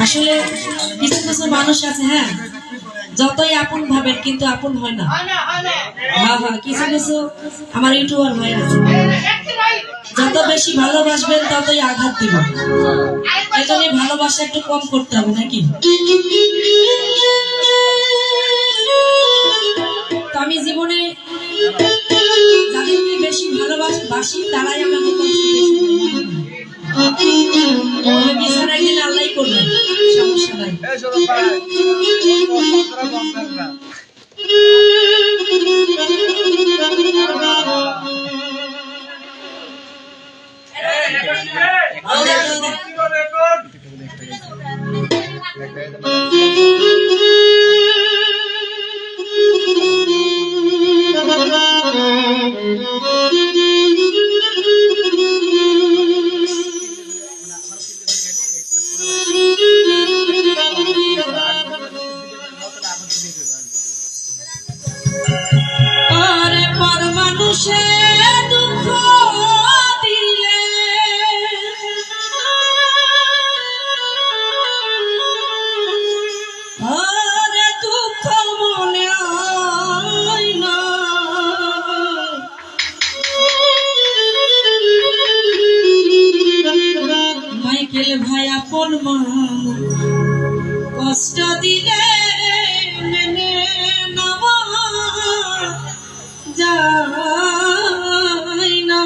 আসলে কিছু কিছু মানুষ আছে, হ্যাঁ, যতই আপন ভাবেন কিন্তু আপন হয় না। হ্যাঁ হ্যাঁ, কিছু কিছু আমার ইউটিউবার ভাই আছে, যত বেশি ভালোবাসবেন ততই আঘাত দিব। এই জন্য ভালোবাসা একটু কম করতে হবে নাকি। তো আমি জীবনে যাদেরকে বেশি ভালোবাসি তারাই আমাকে কষ্ট বেশি বিচার একদিন আল্লাহ করবেন, সমস্যা নাই। আরে পর মানুষে দুঃখ দিলে আরে দুঃখ মনে হয় না, মাইকেল ভাই আপন মন কষ্ট দিলে মেনে নেওয়া যায় না।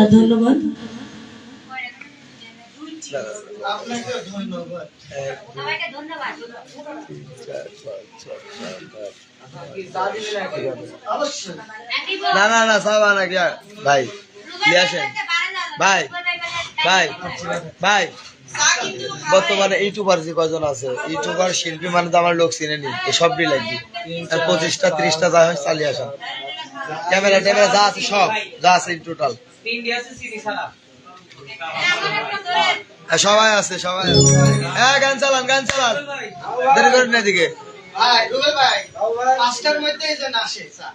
আর ধন্যবাদ। আপনাকে ধন্যবাদ। অবশ্যই। না না না সাবা না কি ভাই নিয়ে আসেন ভাই ভাই ভাই বর্তমানে ইউটিউবার যে কজন আছে ইউটিউবার শিল্পী মানে তো আমার লোক চিনে নি সব লাগবে আর 25টা 30টা যা হয় চালিয়ে আসেন ক্যামেরা ট্যামেরা যা আছে সব যা আছে টোটাল সবাই আছে সবাই আছে হ্যাঁ গান চালান দেরি করেন না এদিকে ভাই রুবেল ভাই 5টার মধ্যে যেন আসে স্যার।